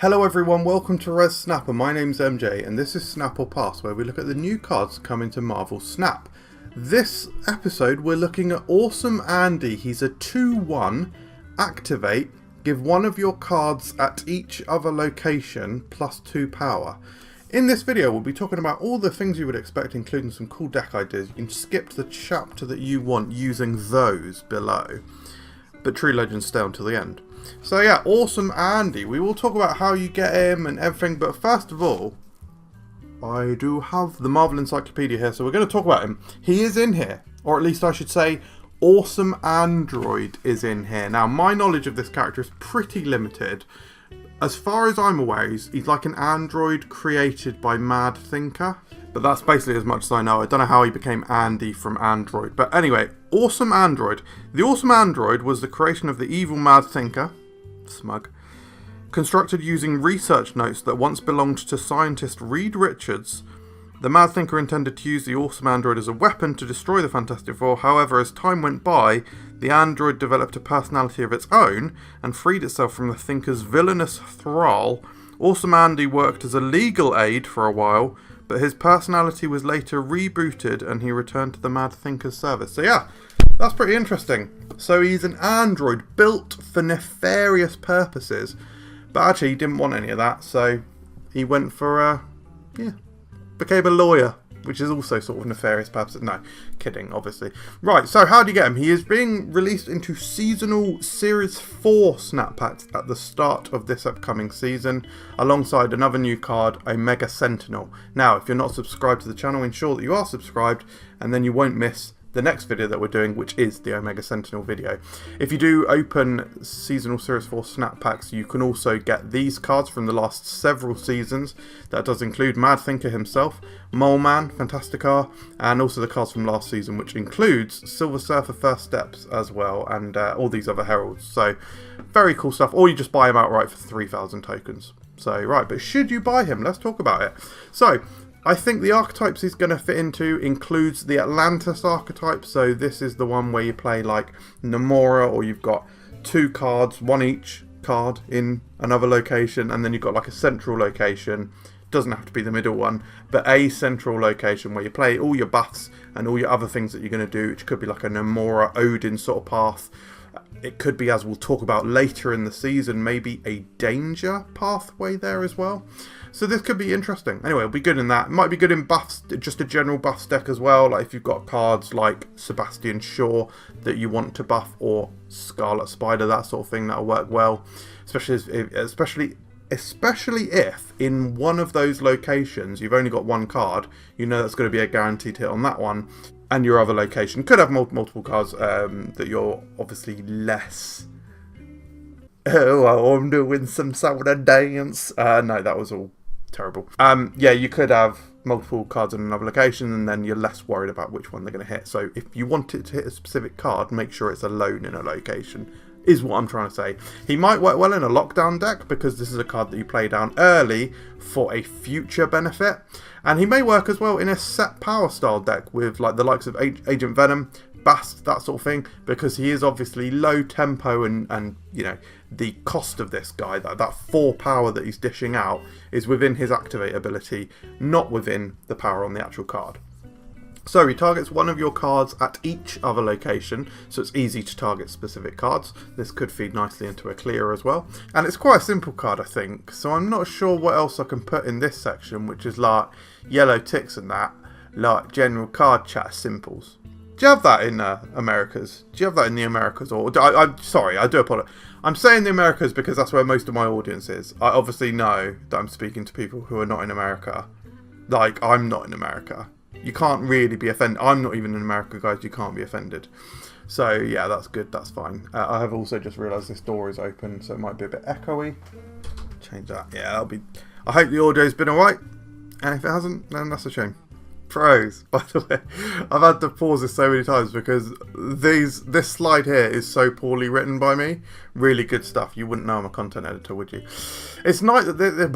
Hello everyone, welcome to Res Snapper. My name's MJ and this is Snap or Pass, where we look at the new cards coming to Marvel Snap. This episode we're looking at Awesome Andy. He's a 2/1, activate, give one of your cards at each other location plus 2 power. In this video we'll be talking about all the things you would expect, including some cool deck ideas. You can skip to the chapter that you want using those below, but True Legends stay until the end. So yeah, Awesome Andy. We will talk about how you get him and everything, but first of all, I do have the Marvel Encyclopedia here, so we're going to talk about him. He is in here, or at least I should say, Awesome Android is in here. Now, my knowledge of this character is pretty limited. As far as I'm aware, he's like an android created by Mad Thinker. But that's basically as much as I know. I don't know how he became Andy from Android. But anyway, Awesome Android. The Awesome Android was the creation of the evil Mad Thinker, smug, constructed using research notes that once belonged to scientist Reed Richards. The Mad Thinker intended to use the Awesome Android as a weapon to destroy the Fantastic Four. However, as time went by, the android developed a personality of its own and freed itself from the Thinker's villainous thrall. Awesome Andy worked as a legal aid for a while, but his personality was later rebooted and he returned to the Mad Thinker's service. So yeah, that's pretty interesting. So he's an android built for nefarious purposes, but actually he didn't want any of that, so he went for, became a lawyer, which is also sort of nefarious purposes. No, kidding, obviously. Right, so how do you get him? He is being released into seasonal Series 4 snap packs at the start of this upcoming season, alongside another new card, Omega Sentinel. Now, if you're not subscribed to the channel, ensure that you are subscribed, and then you won't miss the next video that we're doing, which is the Omega Sentinel video. If you do open seasonal Series 4 snap packs, you can also get these cards from the last several seasons. That does include Mad Thinker himself, Mole Man, Fantasticar, and also the cards from last season, which includes Silver Surfer First Steps as well, and all these other heralds. So very cool stuff. Or you just buy him outright for 3,000 tokens. So right, but should you buy him? Let's talk about it. So I think the archetypes he's going to fit into includes the Atlantis archetype. So this is the one where you play like Namora, or you've got 2 cards, one each card in another location, and then you've got like a central location. Doesn't have to be the middle one, but a central location where you play all your buffs and all your other things that you're going to do, which could be like a Namora Odin sort of path. It could be, as we'll talk about later in the season, maybe a danger pathway there as well. So this could be interesting. Anyway, it'll be good in that. It might be good in buffs, just a general buffs deck as well. Like if you've got cards like Sebastian Shaw that you want to buff, or Scarlet Spider, that sort of thing, that'll work well. Especially if in one of those locations you've only got one card, you know that's going to be a guaranteed hit on that one. And your other location could have multiple cards that you're obviously less. Oh, I'm doing some sort of dance. No, that was all terrible. Yeah, you could have multiple cards in another location, and then you're less worried about which one they're going to hit. So if you want it to hit a specific card, make sure it's alone in a location, is what I'm trying to say. He might work well in a lockdown deck, because this is a card that you play down early for a future benefit. And he may work as well in a set power style deck with like the likes of Agent Venom, Bast, that sort of thing, because he is obviously low tempo, and you know, the cost of this guy, that 4 power that he's dishing out, is within his activate ability, not within the power on the actual card. So he targets one of your cards at each other location, so it's easy to target specific cards. This could feed nicely into a Clea as well. And it's quite a simple card, I think, so I'm not sure what else I can put in this section, which is like yellow ticks and that, like general card chat simples. Do you have that in Americas? Do you have that in the Americas? Or I'm sorry, I do apologize. I'm saying the Americas because that's where most of my audience is. I obviously know that I'm speaking to people who are not in America. Like, I'm not in America. You can't really be offended. I'm not even in America, guys. You can't be offended. So, yeah, that's good. That's fine. I have also just realised this door is open, so it might be a bit echoey. Change that. Yeah, that'll be... I hope the audio's been alright. And if it hasn't, then that's a shame. Pros, by the way. I've had to pause this so many times because this slide here is so poorly written by me. Really good stuff. You wouldn't know I'm a content editor, would you? It's nice that they're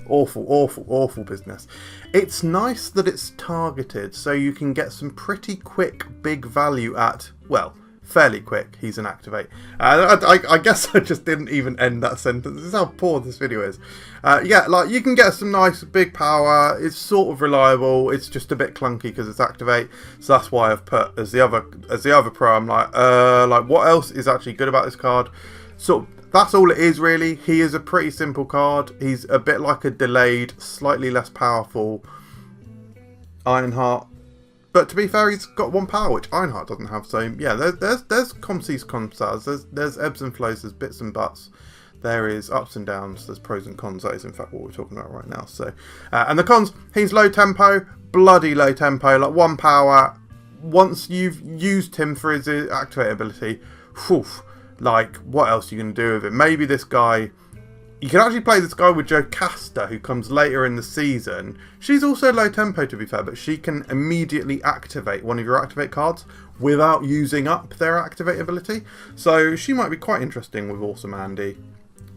awful business. It's nice that it's targeted, so you can get some pretty quick big value at, well, fairly quick. He's an activate. I guess I just didn't even end that sentence. This is how poor this video is. Yeah, like you can get some nice big power. It's sort of reliable. It's just a bit clunky because it's activate. So that's why I've put as the other pro. I'm like what else is actually good about this card? So that's all it is really. He is a pretty simple card. He's a bit like a delayed, slightly less powerful Ironheart. But to be fair, he's got 1 power, which Ironheart doesn't have. So yeah, there's comsies, there's ebbs and flows, there's bits and buts, there is ups and downs, there's pros and cons. That is in fact what we're talking about right now. So and the cons, he's low tempo, bloody low tempo, like 1 power. Once you've used him for his activate ability, whew, like what else are you going to do with it? Maybe this guy. You can actually play this guy with Jocasta, who comes later in the season. She's also low tempo, to be fair, but she can immediately activate one of your activate cards without using up their activate ability. So she might be quite interesting with Awesome Andy,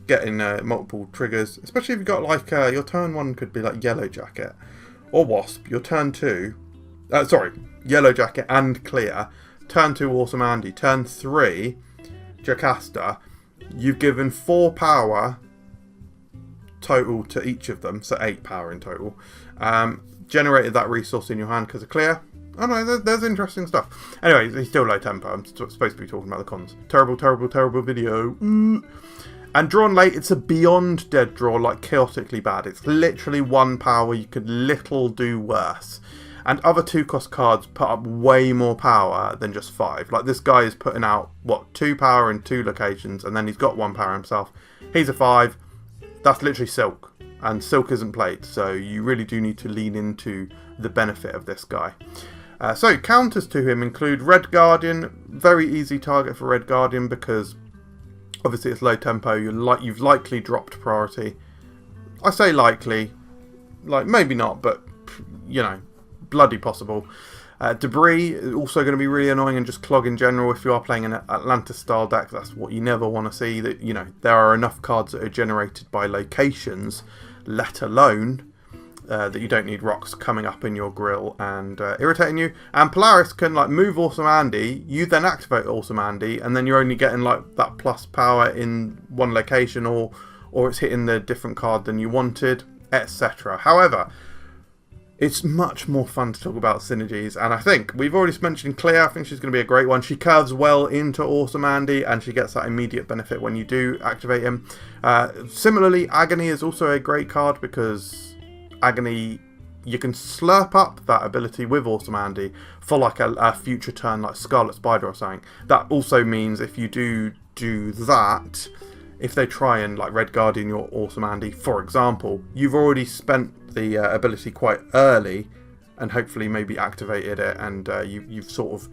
getting multiple triggers, especially if you've got like your turn 1 could be like Yellow Jacket or Wasp. Your turn 2, Yellow Jacket and Clea. Turn 2 Awesome Andy. Turn 3 Jocasta. You've given 4 power total to each of them, so 8 power in total. Generated that resource in your hand because of Clea. Oh no, there's interesting stuff. Anyway, he's still low tempo. I'm supposed to be talking about the cons. Terrible video. And drawn late, it's a beyond dead draw, like chaotically bad. It's literally 1 power. You could little do worse. And other 2-cost cards put up way more power than just 5. Like this guy is putting out, what, 2 power in 2 locations, and then he's got 1 power himself. He's a 5. That's literally Silk, and Silk isn't played, so you really do need to lean into the benefit of this guy. So counters to him include Red Guardian, very easy target for Red Guardian because obviously it's low tempo. You've likely dropped priority. I say likely, like maybe not, but you know, bloody possible. Debris is also going to be really annoying and just clog in general if you are playing an Atlantis style deck. That's what you never want to see. That, you know, there are enough cards that are generated by locations, let alone that you don't need rocks coming up in your grill and irritating you. And Polaris can like move Awesome Andy, you then activate Awesome Andy, and then you're only getting like that plus power in one location, or it's hitting the different card than you wanted, etc. However, it's much more fun to talk about synergies, and I think we've already mentioned Clea. I think she's going to be a great one. She curves well into Awesome Andy, and she gets that immediate benefit when you do activate him. Similarly, Agony is also a great card because Agony, you can slurp up that ability with Awesome Andy for like a future turn, like Scarlet Spider or something. That also means if you do that, if they try and like Red Guardian your Awesome Andy, for example, you've already spent the ability quite early and hopefully maybe activated it, and you've sort of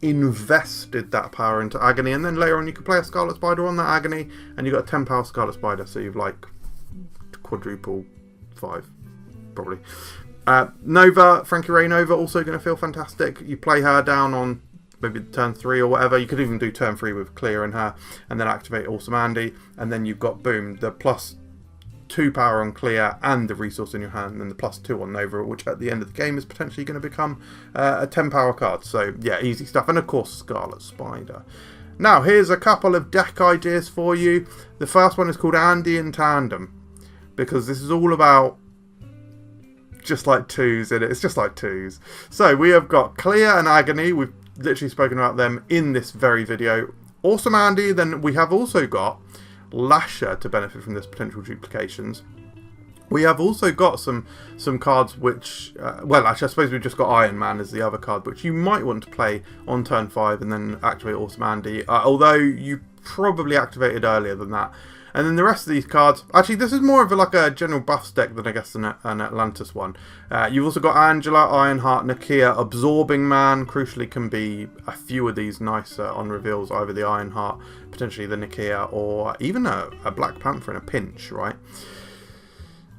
invested that power into Agony, and then later on you can play a Scarlet Spider on that Agony and you've got a 10 power Scarlet Spider, so you've like quadruple 5 probably. Nova, Frankie Ray Nova, also going to feel fantastic. You play her down on maybe turn 3 or whatever. You could even do turn 3 with Clea and her, and then activate Awesome Andy, and then you've got, boom, the plus 2 power on Clea and the resource in your hand, and the plus 2 on Nova, which at the end of the game is potentially going to become a 10 power card. So yeah, easy stuff. And of course Scarlet Spider. Now here's a couple of deck ideas for you. The first one is called Andy in Tandem, because this is all about just like 2s in it. It's just like 2s. So we have got Clea and Agony. We've literally spoken about them in this very video. Awesome Andy, then we have also got Lasher to benefit from this potential duplications. We have also got some cards which, well, actually I suppose we've just got Iron Man as the other card, which you might want to play on turn 5 and then activate Awesome Andy, although you probably activated earlier than that. And then the rest of these cards, actually this is more of like a general buffs deck than I guess an Atlantis one. You've also got Angela, Ironheart, Nakia, Absorbing Man, crucially can be a few of these nice on reveals, either the Ironheart, potentially the Nakia, or even a Black Panther in a pinch, right?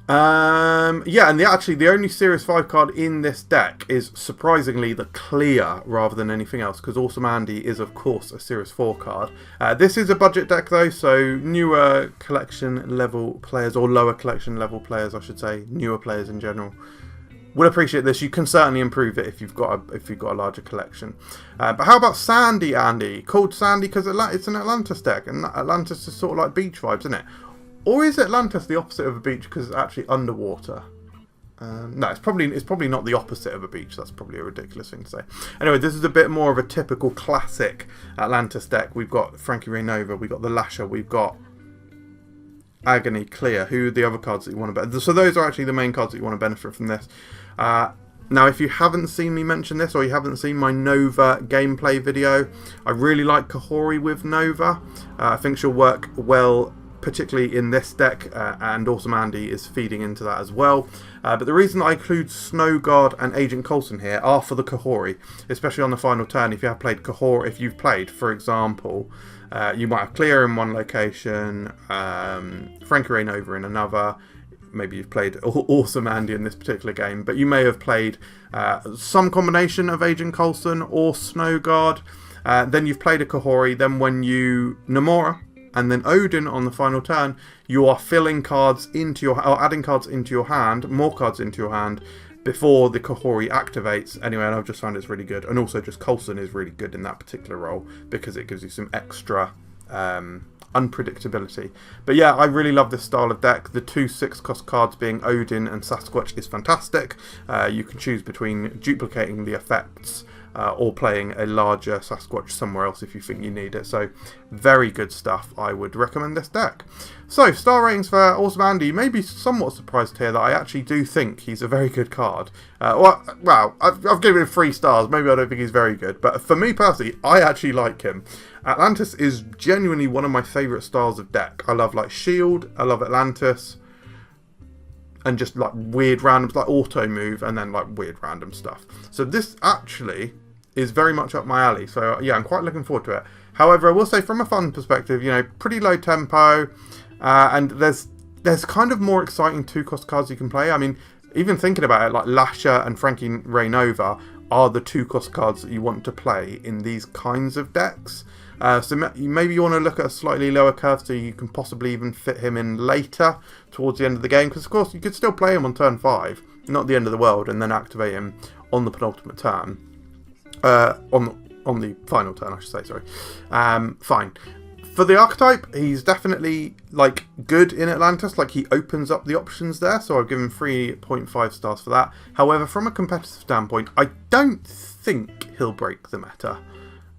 Yeah, and actually the only Series 5 card in this deck is surprisingly the Clea rather than anything else, because Awesome Andy is of course a Series 4 card. This is a budget deck though, so newer collection level players, or lower collection level players I should say, newer players in general, We'll appreciate this. You can certainly improve it if you've got a larger collection. But how about Sandy, Andy? Called Sandy because it's an Atlantis deck, and Atlantis is sort of like beach vibes, isn't it? Or is Atlantis the opposite of a beach because it's actually underwater? No, it's probably not the opposite of a beach. That's probably a ridiculous thing to say. Anyway, this is a bit more of a typical classic Atlantis deck. We've got Frankie Rainova, we've got the Lasher, we've got Agony, Clea. Who are the other cards that you want to benefit? So those are actually the main cards that you want to benefit from this. Now, if you haven't seen me mention this, or you haven't seen my Nova gameplay video, I really like Kahori with Nova. I think she'll work well, particularly in this deck, and Awesome Andy is feeding into that as well. But the reason I include Snow Guard and Agent Coulson here are for the Kahori, especially on the final turn. If you have played Kahori, if you've played, for example, you might have Clea in one location, Frankie Rainova in another. Maybe you've played Awesome Andy in this particular game, but you may have played some combination of Agent Coulson or Snow Guard. Then you've played a Kahori. Then when you Namora and then Odin on the final turn, you are filling cards into your, or adding cards into your hand, more cards into your hand before the Kahori activates. Anyway, and I've just found it's really good, and also just Coulson is really good in that particular role because it gives you some extra unpredictability. But yeah, I really love this style of deck. The 2 6-cost cards being Odin and Sasquatch is fantastic. You can choose between duplicating the effects or playing a larger Sasquatch somewhere else if you think you need it. So very good stuff. I would recommend this deck. So star ratings for Awesome Andy. You may be somewhat surprised here that I actually do think he's a very good card. Well, I've given him 3 stars. Maybe I don't think he's very good, but for me personally, I actually like him. Atlantis is genuinely one of my favourite styles of deck. I love like Shield, I love Atlantis, and just like weird randoms like auto move and then like weird random stuff. So this actually is very much up my alley. So yeah, I'm quite looking forward to it. However, I will say from a fun perspective, you know, pretty low tempo, and there's kind of more exciting 2-cost cards you can play. I mean, even thinking about it, like Lasher and Frankie Rainova are the 2-cost cards that you want to play in these kinds of decks. So maybe you want to look at a slightly lower curve so you can possibly even fit him in later towards the end of the game. Because of course you could still play him on turn 5, not the end of the world, and then activate him on the penultimate turn. On the final turn, I should say, sorry. Fine. For the archetype, he's definitely like good in Atlantis. Like he opens up the options there, so I've given 3.5 stars for that. However, from a competitive standpoint, I don't think he'll break the meta.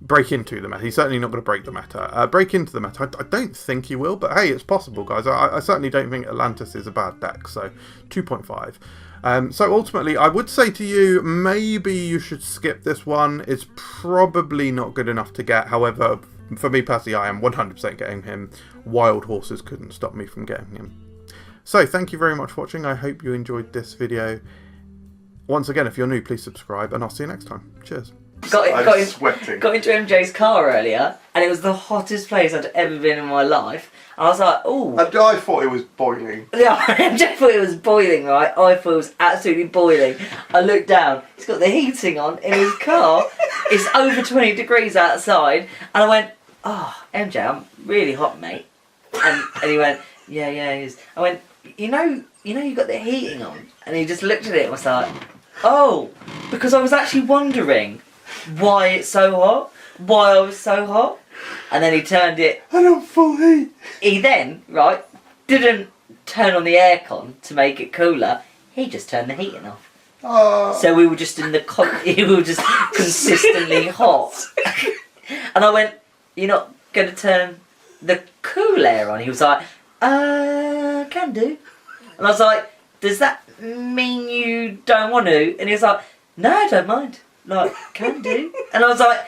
Break into the meta. He's certainly not going to break the meta. Break into the meta. I don't think he will, but hey, it's possible, guys. I certainly don't think Atlantis is a bad deck, so 2.5. So ultimately, I would say to you, maybe you should skip this one. It's probably not good enough to get. However, for me personally, I am 100% getting him. Wild horses couldn't stop me from getting him. So thank you very much for watching. I hope you enjoyed this video. Once again, if you're new, please subscribe, and I'll see you next time. Cheers. Got into MJ's car earlier, and it was the hottest place I'd ever been in my life. And I was like, "Ooh!" And I thought it was boiling. Yeah, MJ thought it was boiling, right? I thought it was absolutely boiling. I looked down. He's got the heating on in his car. It's over 20 degrees outside, and I went, "Oh, MJ, I'm really hot, mate." And he went, "Yeah, it is." I went, "You know, you got the heating on," and he just looked at it and was like, "Oh," because I was actually wondering why it's so hot, why I was so hot, and then he turned it. I don't full heat. He then, right, didn't turn on the aircon to make it cooler. He just turned the heating off. So we were just in the we were just consistently hot. And I went, "You're not going to turn the cool air on?" He was like, "Can do." And I was like, "Does that mean you don't want to?" And he was like, "No, I don't mind. Like, can do." And I was like,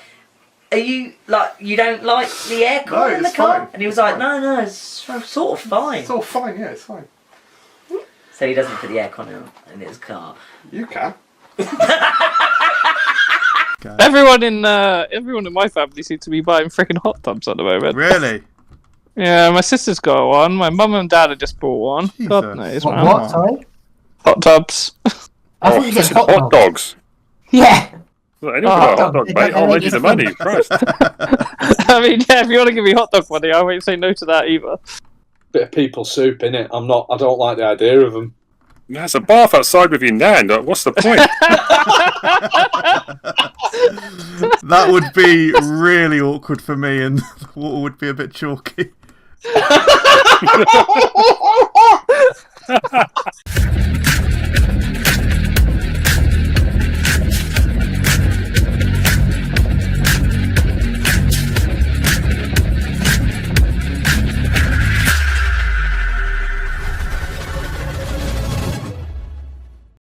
"Are you, like, you don't like the aircon in the car?" Fine. And he was like, No, it's sort of fine. It's all fine, yeah, it's fine. So he doesn't put the aircon in his car. You can. Everyone in my family seems to be buying freaking hot tubs at the moment. Really? Yeah, my sister's got one. My mum and dad have just bought one. Jesus. God knows, man. What? Sorry? Hot tubs. I thought you said hot dogs. Yeah. Well, anyone got a hot dog, mate? I'll lend you the money. Christ. I mean, yeah, if you want to give me hot dog money, I won't say no to that either. Bit of people soup in it. I don't like the idea of them. There's a bath outside with your nan. What's the point? That would be really awkward for me, and the water would be a bit chalky.